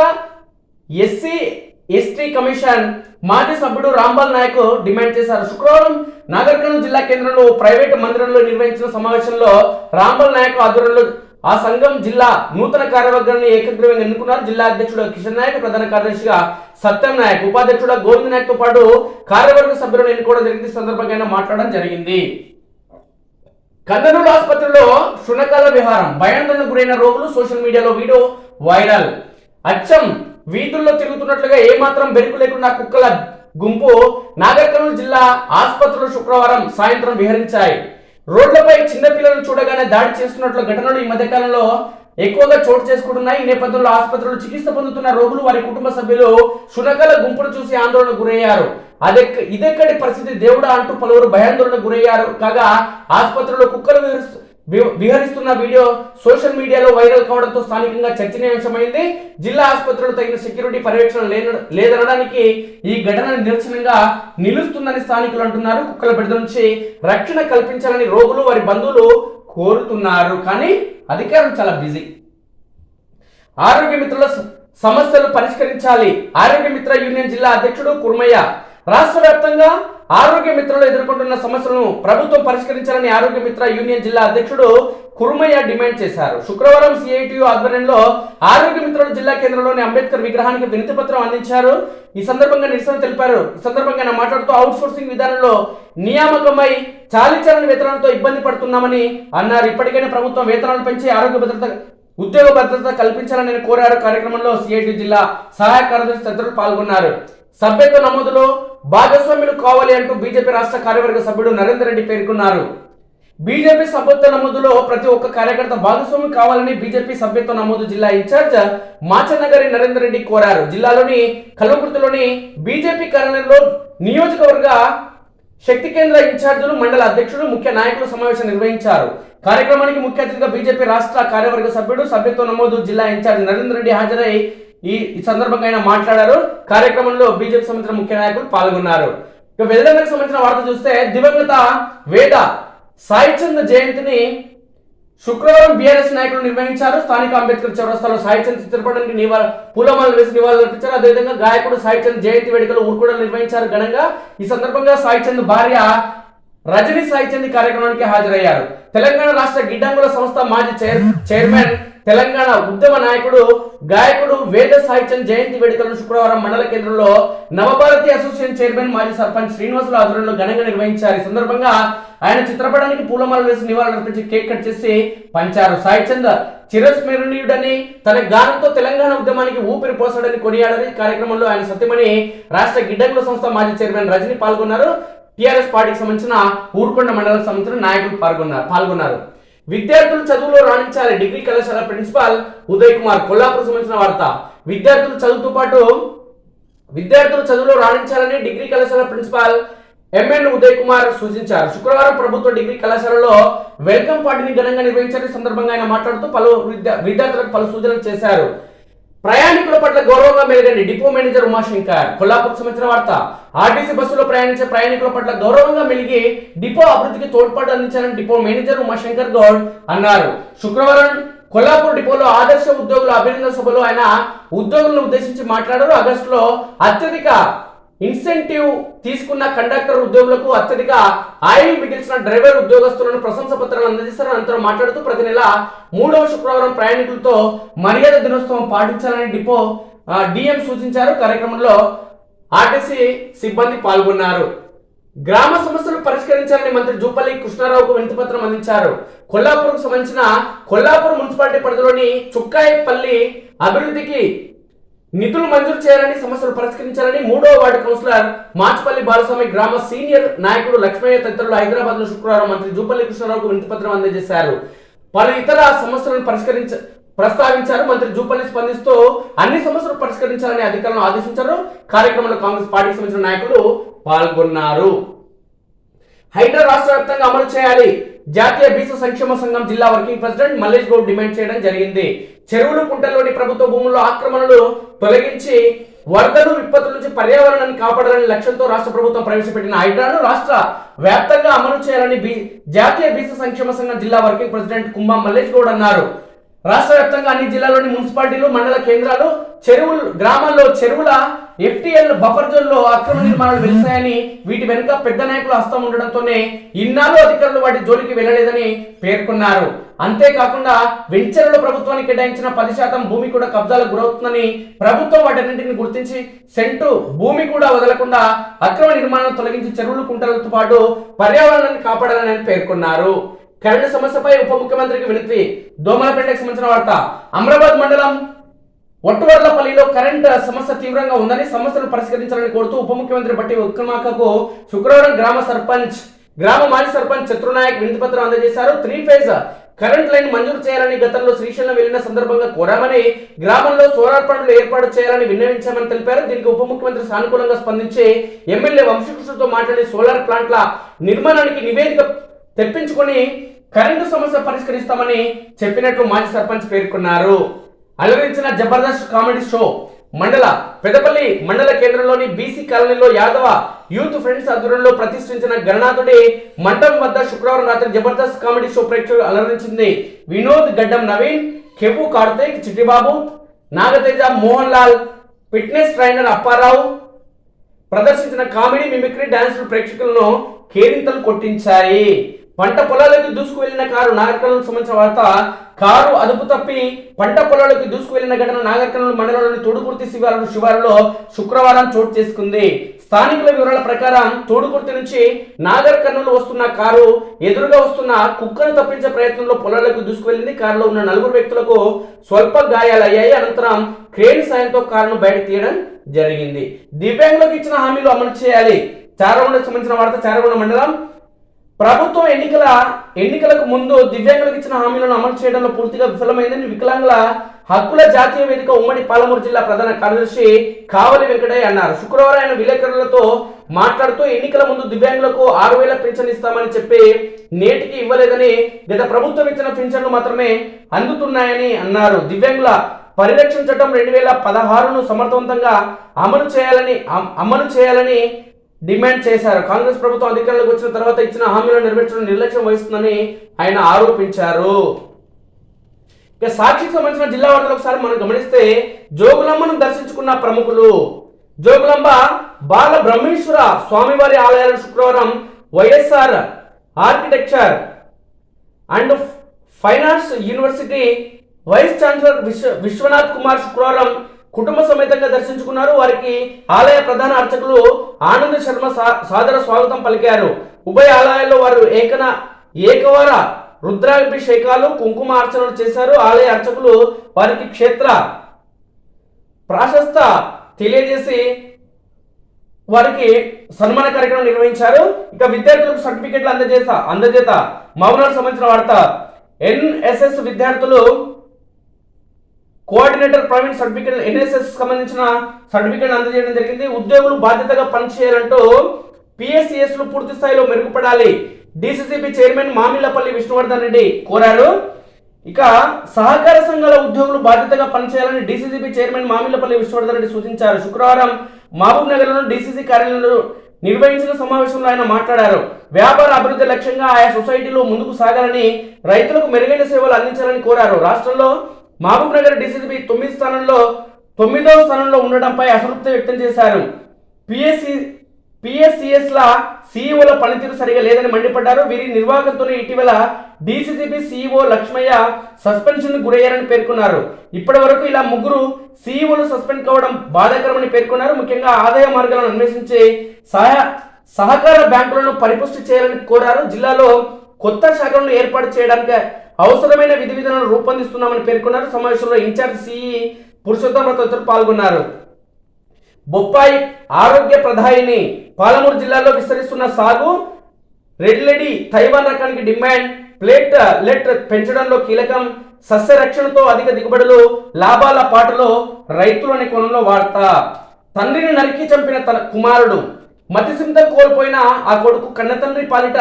SC/ST కమిషన్ మాజీ సభ్యుడు రాంబాల్ నాయక్ డిమాండ్ చేశారు. శుక్రవారం నాగర్ కర్నూలు జిల్లా కేంద్రంలో ప్రైవేటు మందిరంలో నిర్వహించిన సమావేశంలో రాంబాల్ నాయక్ ఆధ్వర్యంలో ఆ సంఘం జిల్లా నూతన కార్యవర్గాన్ని ఏకగ్రీవంగా ఎన్నుకున్నారు. జిల్లా అధ్యక్షుడు కిషన్ నాయక్, ప్రధాన కార్యదర్శిగా సత్యం నాయక్, ఉపాధ్యక్షుడు గోవింద్ నాయక్ తో పాటు కార్యవర్గ సభ్యులను ఎన్నుకోవడం జరిగింది. సందర్భంగా మాట్లాడడం జరిగింది. కందనూరు ఆసుపత్రిలో శునకాల విహారం, భయాందోళనకు గురైన రోగులు, సోషల్ మీడియాలో వీడియో వైరల్. అచ్చం వీధుల్లో తిరుగుతున్నట్లుగా ఏమాత్రం బెరుకు లేకుండా కుక్కల గుంపు నాగర్ కర్నూలు జిల్లా ఆసుపత్రిలో శుక్రవారం సాయంత్రం విహరించాయి. రోడ్లపై చిన్నపిల్లలను చూడగానే దాడి చేస్తున్నట్లు ఘటనలు ఈ మధ్యకాలంలో ఎక్కువగా చోటు చేసుకుంటున్నాయి. ఈ నేపథ్యంలో ఆసుపత్రిలో చికిత్స పొందుతున్న రోగులు, వారి కుటుంబ సభ్యులు శునకాల గుంపును చూసి ఆందోళనకు గురయ్యారు. ఇదెక్కడి పరిస్థితి దేవుడా అంటూ పలువురు భయాందోళనకు గురయ్యారు. కాగా ఆసుపత్రిలో కుక్కలు విహరిస్తున్న వీడియో సోషల్ మీడియాలో వైరల్ కావడంతో స్థానికంగా చర్చనీయాంశమైంది. జిల్లా ఆసుపత్రిలో తగిన సెక్యూరిటీ పర్యవేక్షణ లేదనడానికి ఈ ఘటన నిరసనంగా నిలుస్తుందని స్థానికులు అంటున్నారు. కుక్కల బెడద నుంచి రక్షణ కల్పించాలని రోగులు, వారి బంధువులు కోరుతున్నారు. కానీ అధికారులు చాలా బిజీ. ఆరోగ్య మిత్రుల సమస్యలు పరిష్కరించాలి. ఆరోగ్య మిత్ర యూనియన్ జిల్లా అధ్యక్షుడు కుర్మయ్య రాష్ట్ర వ్యాప్తంగా ఆరోగ్య మిత్రులు ఎదుర్కొంటున్న సమస్యలను ప్రభుత్వం పరిష్కరించాలని ఆరోగ్య మిత్ర యూనియన్ జిల్లా అధ్యక్షుడు కుర్మయ్య డిమాండ్ చేశారు. శుక్రవారం CITU ఆధ్వర్యంలో ఆరోగ్య మిత్రులు జిల్లా కేంద్రంలోని అంబేద్కర్ విగ్రహానికి వినతి పత్రం అందించారు. ఈ సందర్భంగా నిరసన తెలిపారు. ఈ సందర్భంగా మాట్లాడుతూ అవుట్ సోర్సింగ్ విధానంలో నియామకమై చాలీచాలని వేతనాలతో ఇబ్బంది పడుతున్నామని అన్నారు. ఇప్పటికైనా ప్రభుత్వం వేతనాలు పెంచి ఉద్యోగ భద్రత కల్పించాలని కోరారు. కార్యక్రమంలో CITU జిల్లా సహాయ కార్యదర్శి తదితరులు పాల్గొన్నారు. సభ్యత్వ నమోదులో భాగస్వాములు కావాలి అంటూ బీజేపీ రాష్ట్ర కార్యవర్గ సభ్యుడు నరేందర్ రెడ్డి పేర్కొన్నారు. బీజేపీ సభ్యత్వ నమోదులో ప్రతి ఒక్క కార్యకర్త భాగస్వామి కావాలని బీజేపీ సభ్యత్వ నమోదు జిల్లా ఇన్ఛార్జ్ మాచన్నగారి నరేందర్ రెడ్డి కోరారు. జిల్లాలోని కల్వకుర్తిలోని బీజేపీ కార్యాలయంలో నియోజకవర్గ శక్తి కేంద్ర ఇన్ఛార్జీలు, మండల అధ్యక్షులు, ముఖ్య నాయకులు సమావేశం నిర్వహించారు. కార్యక్రమానికి ముఖ్య అతిథిగా బీజేపీ రాష్ట్ర కార్యవర్గ సభ్యుడు, సభ్యత్వ నమోదు జిల్లా ఇన్ఛార్జ్ నరేందర్ రెడ్డి హాజరై ఈ సందర్భంగా ఆయన మాట్లాడారు. కార్యక్రమంలో బీజేపీ సంబంధించిన ముఖ్య నాయకులు పాల్గొన్నారు. ఇక వెదలకు సంబంధించిన వార్త చూస్తే దివంగత వేద సాయిచంద్ జయంతిని శుక్రవారం బీఆర్ఎస్ నాయకులు నిర్వహించారు. స్థానిక అంబేద్కర్ చౌరస్తాలో సాయిచంద్ చిత్రపటానికి పూలమాలలు వేసి నివాళులు అర్పించారు. అదేవిధంగా గాయకుడు సాయిచంద్ జయంతి వేడుకలు ఊరుకూడలు నిర్వహించారు ఘనంగా. ఈ సందర్భంగా సాయిచంద్ భార్య రజనీ సాయిచంద్ కార్యక్రమానికి హాజరయ్యారు. తెలంగాణ రాష్ట్ర గిడ్డంగుల సంస్థ మాజీ చైర్మన్, తెలంగాణ ఉద్యమ నాయకుడు, గాయకుడు వేద సాయిచంద్ జయంతి వేడుకలను శుక్రవారం మండల కేంద్రంలో నవభారతి అసోసియేషన్ చైర్మన్, మాజీ సర్పంచ్ శ్రీనివాసుల ఆధ్వర్యంలో ఘనంగా నిర్వహించారు. ఈ సందర్భంగా ఆయన చిత్రపటానికి పూలమాలలు వేసి నివాళులర్పించి కేక్ కట్ చేసి పంచారు. సాయిచంద్ చిరస్మరణీయుడని, తన గానంతో తెలంగాణ ఉద్యమానికి ఊపిరి పోసాడని కొనియాడని కార్యక్రమంలో ఆయన సత్యమణి, రాష్ట్ర గిడ్డంగుల సంస్థ మాజీ చైర్మన్ రజని పాల్గొన్నారు. టీఆర్ఎస్ పార్టీకి సంబంధించిన ఊరుకొండ మండలానికి సంబంధించిన నాయకులు పాల్గొన్నారు. విద్యార్థులు చదువులో రాణించాలి. డిగ్రీ కళాశాల ప్రిన్సిపాల్ ఉదయ్ కుమార్ కొల్లాపూర్ సంబంధించిన వార్త. విద్యార్థులు చదువులో రాణించాలని డిగ్రీ కళాశాల ప్రిన్సిపాల్ MN ఉదయ్ కుమార్ సూచించారు. శుక్రవారం ప్రభుత్వ డిగ్రీ కళాశాలలో వెల్కమ్ పార్టీని ఘనంగా నిర్వహించారు. ఈ సందర్భంగా ఆయన మాట్లాడుతూ విద్యార్థులకు పలు సూచనలు చేశారు. ప్రయాణికుల పట్ల గౌరవంగా మెలగండి. డిపో మేనేజర్ ఉమాశంకర్ కొల్లాపూర్ సంబంధించిన వార్త. ఆర్టీసీ బస్సులో ప్రయాణించే ప్రయాణికుల పట్ల గౌరవంగా మెలిగి డిపో అభివృద్ధికి తోడ్పాటు అందించాలని డిపో మేనేజర్ ఉమాశంకర్ గౌడ్ అన్నారు. శుక్రవారం కొల్లాపూర్ డిపోలో ఆదర్శ ఉద్యోగుల అభినందన సభలో ఆయన ఉద్యోగులను ఉద్దేశించి మాట్లాడారు. ఆగస్టులో అత్యధిక ఇన్సెంటివ్ తీసుకున్న కండక్టర్ ఉద్యోగులకు, అత్యధిక ఆయిల్ మిగిల్చిన డ్రైవర్ ఉద్యోగస్తులను ప్రశంస పత్రాలు అందజేస్తారు. అనంతరం మాట్లాడుతూ ప్రతి నెల 3వ శుక్రవారం ప్రయాణికులతో మర్యాద దినోత్సవం పాటించాలని డిపో DM సూచించారు. కార్యక్రమంలో ఆర్టీసీ సిబ్బంది పాల్గొన్నారు. గ్రామ సమస్యలు పరిష్కరించాలని మంత్రి జూపల్లి కృష్ణారావుకు వినతిపత్రం అందించారు. కొల్లాపూర్కు సంబంధించిన కొల్లాపూర్ మున్సిపాలిటీ పరిధిలోని చుక్కాయిపల్లి అభివృద్ధికి నిధులు మంజూరు చేయాలని, సమస్యలు పరిష్కరించాలని 3వ వార్డు కౌన్సిలర్ మాచిపల్లి బాలస్వామి, గ్రామ సీనియర్ నాయకుడు లక్ష్మయ్య తదితరులు హైదరాబాద్ లో శుక్రవారం మంత్రి జూపల్లి కృష్ణారావుకు వినతిపత్రం అందజేశారు. పలు ఇతర సమస్యలను ప్రస్తావించారు. మంత్రి జూపల్లి స్పందిస్తూ అన్ని సమస్యలు పరిష్కరించాలని అధికారులను ఆదేశించారు. కార్యక్రమంలో కాంగ్రెస్ పార్టీకి సంబంధించిన నాయకులు పాల్గొన్నారు. హైడ్రా రాష్ట్ర వ్యాప్తంగా అమలు చేయాలి. జాతీయ బీసీ సంక్షేమ సంఘం జిల్లా working president Mallesh Goud demand చేయడం జరిగింది. చెరువులు కుంటల్లోని ప్రభుత్వ భూముల్లో ఆక్రమణలు తొలగించి వరదలు విపత్తుల నుంచి పర్యావరణాన్ని కాపాడాలని లక్ష్యంతో రాష్ట్ర ప్రభుత్వం ప్రవేశపెట్టిన హైడ్రాను రాష్ట్ర వ్యాప్తంగా అమలు చేయాలని జాతీయ బీసీ సంక్షేమ సంఘం జిల్లా వర్కింగ్ ప్రెసిడెంట్ కుంభం మల్లేష్ గౌడ్ అన్నారు. రాష్ట్ర వ్యాప్తంగా అన్ని జిల్లాల్లోని మున్సిపాలిటీలు, మండల కేంద్రాలు, చెరువులు, గ్రామాల్లో చెరువుల FTL బఫర్ జోన్ లో అక్రమ నిర్మాణాలు వెలిసాయని, వీటి వెనుక పెద్ద నాయకుల హస్తం ఉండడంతోనే ఇన్నాళ్ళు అధికారులు వాటి జోలికి వెళ్లలేదని పేర్కొన్నారు. అంతేకాకుండా వెంచర్లలో ప్రభుత్వానికి కేటాయించిన 10% భూమి కూడా కబ్జాలకు గురవుతుందని, ప్రభుత్వం వాటన్నింటిని గుర్తించి సెంటు భూమి కూడా వదలకుండా అక్రమ నిర్మాణాలను తొలగించి చెరువులు కుంటలతో పాటు పర్యావరణాన్ని కాపాడాలని పేర్కొన్నారు. కరెంటు సమస్యపై ఉప ముఖ్యమంత్రికి వినతి. దోమలపేటకు సంబంధించిన వార్త. అమరాబాద్ మండలం ఒట్టువర్లపల్లిలో కరెంట్ సమస్య తీవ్రంగా ఉందని, సమస్యను పరిష్కరించాలని కోరుతూ ఉప ముఖ్యమంత్రి బట్టి విక్రమార్కకు శుక్రవారం గ్రామ మాజీ సర్పంచ్ చత్రునాయక్ వినతి పత్రం అందజేశారు. 3 ఫేజ్ కరెంట్ లైన్ మంజూరు చేయాలని గతంలో శ్రీశైలం వెళ్లిన సందర్భంగా కోరామని, గ్రామంలో సోలార్ ప్లాంట్లు ఏర్పాటు చేయాలని విన్నవించామని తెలిపారు. దీనికి ఉప ముఖ్యమంత్రి సానుకూలంగా స్పందించి ఎమ్మెల్యే వంశకృష్ణతో మాట్లాడి సోలార్ ప్లాంట్ల నిర్మాణానికి నివేదిక తెప్పించుకొని కరెంటు సమస్య పరిష్కరిస్తామని చెప్పినట్లు మాజీ సర్పంచ్ పేర్కొన్నారు. అలరించిన జబర్దస్త్ కామెడీ షో. పెద్దపల్లి మండల కేంద్రంలోని బీసీ కాలనీలో యాదవ యూత్ ఫ్రెండ్స్ ఆధ్వర్యంలో ప్రతిష్ఠించిన గణనాథుడి మండపం వద్ద శుక్రవారం రాత్రి జబర్దస్త్ కామెడీ షో ప్రేక్షకులు అలరించింది. వినోద్, గడ్డం నవీన్, కెవ్వు కార్తీక్, చిట్టిబాబు, నాగతేజ, మోహన్ లాల్, ఫిట్నెస్ ట్రైనర్ అప్పారావు ప్రదర్శించిన కామెడీ, మిమిక్రీ డాన్సులు ప్రేక్షకులను కేరింతలు కొట్టించాయి. పంట పొలాలకు దూసుకు వెళ్లిన కారు. నాగర్కర్నూలు సంబంధించిన వార్త. కారు అదుపు తప్పి పంట పొలాలకు దూసుకు వెళ్లిన ఘటన నాగర్కర్నూలు మండలంలోని తోడుకుర్తి శివారులో శుక్రవారం చోటు చేసుకుంది. స్థానికుల వివరాల ప్రకారం తోడుకుర్తి నుంచి నాగర్కర్నూలు వస్తున్న కారు ఎదురుగా వస్తున్న కుక్కను తప్పించే ప్రయత్నంలో పొలాలకు దూసుకు వెళ్లింది. కారులో ఉన్న 4 వ్యక్తులకు స్వల్ప గాయాలయ్యాయి. అనంతరం క్రేన్ సాయంతో కారును బయటకు తీయడం జరిగింది. దివ్యాంగులకు ఇచ్చిన హామీలు అమలు చేయాలి. చారగొండకు సంబంధించిన వార్త. చారగొండ మండలం ప్రభుత్వం ఎన్నికలకు ముందు దివ్యాంగులకు ఇచ్చిన హామీలను అమలు చేయడంలో పూర్తిగా విఫలమైందని వికలాంగుల హక్కుల జాతీయ వేదిక ఉమ్మడి పాలమూరు జిల్లా ప్రధాన కార్యదర్శి కావలి వెంకటయ్య అన్నారు. శుక్రవారం ఆయన విలేకరులతో మాట్లాడుతూ ఎన్నికల ముందు దివ్యాంగులకు 6,000 పింఛన్ ఇస్తామని చెప్పి నేటికి ఇవ్వలేదని, గత ప్రభుత్వం ఇచ్చిన పింఛన్లు మాత్రమే అందుతున్నాయని అన్నారు. దివ్యాంగుల పరిరక్షణ చట్టం 2016ను సమర్థవంతంగా అమలు చేయాలని డిమాండ్ చేశారు. కాంగ్రెస్ ప్రభుత్వం అధికారంలోకి వచ్చిన తర్వాత ఇచ్చిన హామీలను నెరవేర్చడం నిర్లక్ష్యం వహిస్తుందని ఆయన ఆరోపించారు. ఇక సాక్షికి సంబంధించిన జిల్లా వార్తలు ఒకసారి మనం గమనిస్తే, జోగులాంబను దర్శించుకున్న ప్రముఖులు. జోగులాంబ బాల బ్రహ్మేశ్వర స్వామివారి ఆలయాలను శుక్రవారం YSR architecture and finance university vice chancellor Vishwanath Kumar శుక్రవారం కుటుంబ సమేతంగా దర్శించుకున్నారు. వారికి ఆలయ ప్రధాన అర్చకులు ఆనంద్ శర్మ సాదర స్వాగతం పలికారు. ఉభయ ఆలయాల్లో వారు ఏకవార రుద్రాభిషేకాలు, కుంకుమ అర్చనలు చేశారు. ఆలయ అర్చకులు వారికి క్షేత్ర ప్రాశస్త తెలియజేసి వారికి సన్మాన కార్యక్రమం నిర్వహించారు. ఇక విద్యార్థులకు సర్టిఫికెట్లు అందజేత మౌనాలకు సంబంధించిన వార్త. NSS విద్యార్థులు కోఆర్డినేటర్ ప్రవీణ్ సర్టిఫికెట్ NSS సంబంధించిన సర్టిఫికెట్ అందజేయడం జరిగింది. ఉద్యోగులు బాధ్యతగా పనిచేయాలంటూ PSCSలు పూర్తి స్థాయిలో మెరుగుపడాలి. DCCB చైర్మన్ మామిళ్లపల్లి విష్ణువర్ధన్ రెడ్డి కోరారు. ఇక సహకార సంఘాల ఉద్యోగులు బాధ్యతగా పనిచేయాలని DCCB చైర్మన్ మామిళ్లపల్లి విష్ణువర్ధన్ రెడ్డి సూచించారు. శుక్రవారం మహబూబ్ నగర్లోని DCC కార్యాలయంలో నిర్వహించిన సమావేశంలో ఆయన మాట్లాడారు. వ్యాపార అభివృద్ధి లక్ష్యంగా ఆయా సొసైటీలో ముందుకు సాగాలని, రైతులకు మెరుగైన సేవలు అందించాలని కోరారు. రాష్ట్రంలో మహబూబ్ నగర్ DCCB 9వ స్థానంలో ఉండడంపై అసంతృప్తి వ్యక్తం చేశారు. PSCSల CEOల పనితీరు సరిగా లేదని మండిపడ్డారు. వీరి నిర్వాహకంతోనే ఇటీవల DCCB CEO లక్ష్మయ్య సస్పెన్షన్ గురయ్యారని పేర్కొన్నారు. ఇప్పటి వరకు ఇలా 3 CEOలు సస్పెండ్ కావడం బాధాకరమని పేర్కొన్నారు. ముఖ్యంగా ఆదాయ మార్గాలను అన్వేషించే సహకార బ్యాంకులను పరిపుష్టి చేయాలని కోరారు. జిల్లాలో కొత్త శాఖలను ఏర్పాటు చేయడానికి అవసరమైన విధి విధానాలు రూపొందిస్తున్నామని పేర్కొన్నారు. సమావేశంలో ఇన్ఛార్జ్ CE పురుషోత్తమ తదితరులు పాల్గొన్నారు. బొప్పాయి ఆరోగ్య ప్రధాయిని. పాలమూరు జిల్లాలో విస్తరిస్తున్న సాగు. రెడ్ లేడీ తైవాన్ రకానికి డిమాండ్. ప్లేట్లెట్ పెంచడంలో కీలకం. సస్యరక్షణతో అధిక దిగుబడులు, లాభాల పాటలో రైతులు అనే కోణంలో వార్త. తండ్రిని నరికి చంపిన తన కుమారుడు, మతిసింత కోల్పోయిన ఆ కొడుకు కన్నతండ్రి పాలిట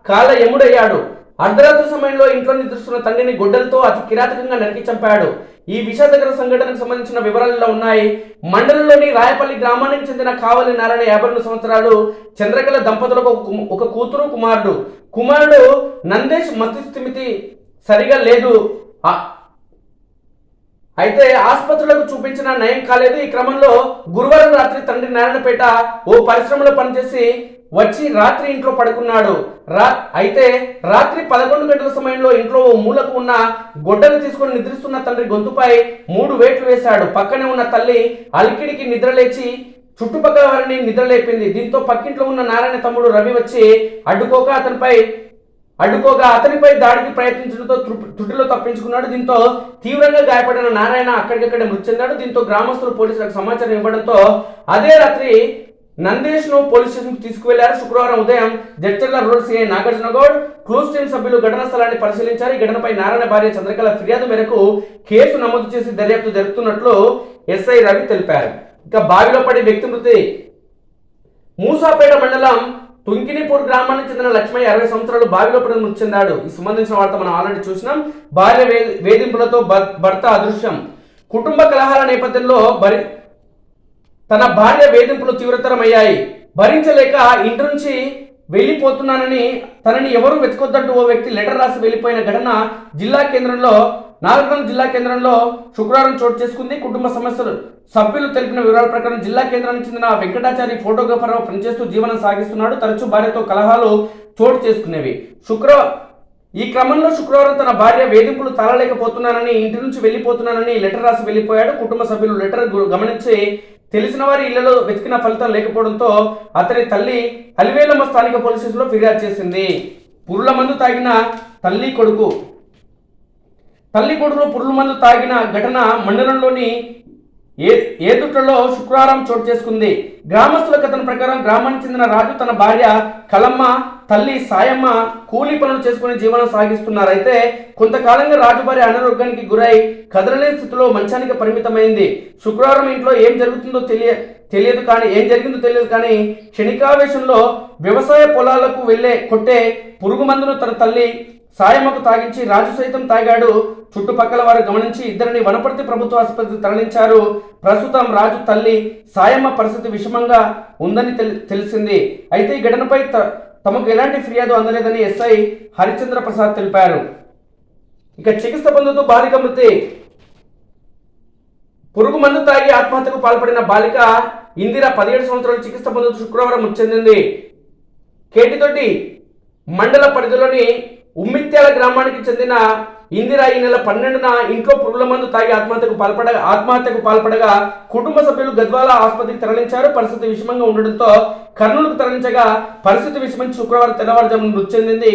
కాల యముడయ్యాడు. అర్ధరాత్రి సమయంలో ఇంట్లో నిద్రిస్తున్న తండ్రిని గొడ్డలతో అతి కిరాతకంగా నరికి చంపాడు. ఈ విషాదకర సంఘటనకు సంబంధించిన వివరాలు ఉన్నాయి. మండలంలోని రాయపల్లి గ్రామానికి చెందిన కావలి నారాయణ 52 సంవత్సరాలు చంద్రకళ దంపతులకు ఒక కూతురు, కుమారుడు నందేష్ మతిస్థిమితి సరిగా లేదు. అయితే ఆసుపత్రులకు చూపించిన నయం కాలేదు. ఈ క్రమంలో గురువారం రాత్రి తండ్రి నారాయణపేట ఓ పరిశ్రమలో పనిచేసి వచ్చి రాత్రి ఇంట్లో పడుకున్నాడు. అయితే రాత్రి 11 గంటల సమయంలో ఇంట్లో ఓ మూలకు ఉన్న గొడ్డలు తీసుకుని నిద్రిస్తున్న తండ్రి గొంతుపై 3 వేట్లు వేశాడు. పక్కనే ఉన్న తల్లి అలికిడికి నిద్రలేచి చుట్టుపక్కల వారిని నిద్రలేపింది. దీంతో పక్కింట్లో ఉన్న నారాయణ తమ్ముడు రవి వచ్చి అడ్డుకోగా అతనిపై దాడికి ప్రయత్నించడంతో తుటిలో తప్పించుకున్నాడు. దీంతో తీవ్రంగా గాయపడిన నారాయణ అక్కడికక్కడే మృతి చెందాడు. దీంతో గ్రామస్తులు పోలీసులకు సమాచారం ఇవ్వడంతో అదే రాత్రి నందేష్ ను పోలీస్ స్టేషన్ తీసుకువెళ్లారు. శుక్రవారం ఉదయం Jadcherla road CI Nagarjuna Goud, clues team సభ్యులు ఘటనా స్థలాన్ని పరిశీలించారు. ఈ ఘటనపై నారాయణ భార్య చంద్రకళ ఫిర్యాదు మేరకు కేసు నమోదు చేసి దర్యాప్తు జరుపుతున్నట్లు ఎస్ఐ రవి తెలిపారు. ఇక బావిలో పడి వ్యక్తి మృతి. మూసాపేట మండలం తుంకినిపూర్ గ్రామానికి చెందిన లక్ష్మయ్య 60 సంవత్సరాలు బావిలో పడి మృతి చెందాడు. ఈ సంబంధించిన వార్త మనం ఆల్రెడీ చూసినాం. భార్య వేధింపులతో భర్త అదృశ్యం. కుటుంబ కలహాల నేపథ్యంలో తన భార్య వేధింపులు తీవ్రతరమయ్యాయి. భరించలేక ఇంటి నుంచి వెళ్లిపోతున్నానని తనని ఎవరూ వెతుకొద్దంటూ ఓ వ్యక్తి లెటర్ రాసి వెళ్లిపోయిన ఘటన నాగర్కర్నూలు జిల్లా కేంద్రంలో శుక్రవారం చోటు చేసుకుంది. కుటుంబ సమస్యలు సభ్యులు తెలిపిన వివరాల ప్రకారం జిల్లా కేంద్రానికి చెందిన వెంకటాచారి ఫోటోగ్రాఫర్ పనిచేస్తూ జీవనం సాగిస్తున్నాడు. తరచూ భార్యతో కలహాలు చోటు చేసుకునేవి. ఈ క్రమంలో శుక్రవారం తన భార్య వేధింపులు తాళలేకపోతున్నానని, ఇంటి నుంచి వెళ్లిపోతున్నానని లెటర్ రాసి వెళ్లిపోయాడు. కుటుంబ సభ్యులు లెటర్ గమనించి తెలిసిన వారి ఇళ్లలో వెతికిన ఫలితం లేకపోవడంతో అతని తల్లి అలివేలమ్మ స్థానిక పోలీస్ స్టేషన్లో ఫిర్యాదు చేసింది. పురుల మందు తాగిన తల్లి కొడుకు పురుల మందు తాగిన ఘటన మండలంలోని ఏదుట్లలో శుక్రవారం చోటు చేసుకుంది. గ్రామస్తుల కథన ప్రకారం గ్రామానికి చెందిన రాజు తన భార్య కలమ్మ, తల్లి సాయమ్మ కూలీ పనులు చేసుకుని జీవనం సాగిస్తున్నారు. అయితే కొంతకాలంగా రాజు భార్య అనారోగ్యానికి గురై కదలలేని స్థితిలో మంచానికి పరిమితమైంది. శుక్రవారం ఇంట్లో ఏం జరిగిందో తెలియదు కానీ క్షణికావేశంలో వ్యవసాయ పొలాలకు కొట్టే పురుగు మందును తన తల్లి సాయమ్మకు తాగించి రాజు సైతం తాగాడు. చుట్టుపక్కల వారు గమనించి ఇద్దరిని వనపర్తి ప్రభుత్వ ఆసుపత్రికి తరలించారు. ప్రస్తుతం రాజు తల్లి సాయమ్మ పరిస్థితి విషమంగా ఉందని తెలిసింది. అయితే ఈ ఘటనపై తమకు ఎలాంటి ఫిర్యాదు అందలేదని ఎస్ఐ హరిచంద్ర ప్రసాద్ తెలిపారు. ఇక చికిత్స పొందుతూ బాలిక మృతి. పురుగు మందు తాగి ఆత్మహత్యకు పాల్పడిన బాలిక ఇందిర 17 సంవత్సరాలు చికిత్స పొందుతూ శుక్రవారం మృతి చెందింది. కేటితోటి మండల పరిధిలోని ఉమ్మిత్యాల గ్రామానికి చెందిన ఇందిర ఈ నెల 12న ఇంట్లో పురుగుల మందు తాగి ఆత్మహత్యకు పాల్పడగా కుటుంబ సభ్యులు గద్వాల ఆసుపత్రికి తరలించారు. పరిస్థితి విషమంగా ఉండడంతో కర్నూలుకు తరలించగా పరిస్థితి విషమించి శుక్రవారం తెల్లవారుజామున మృతి చెందింది.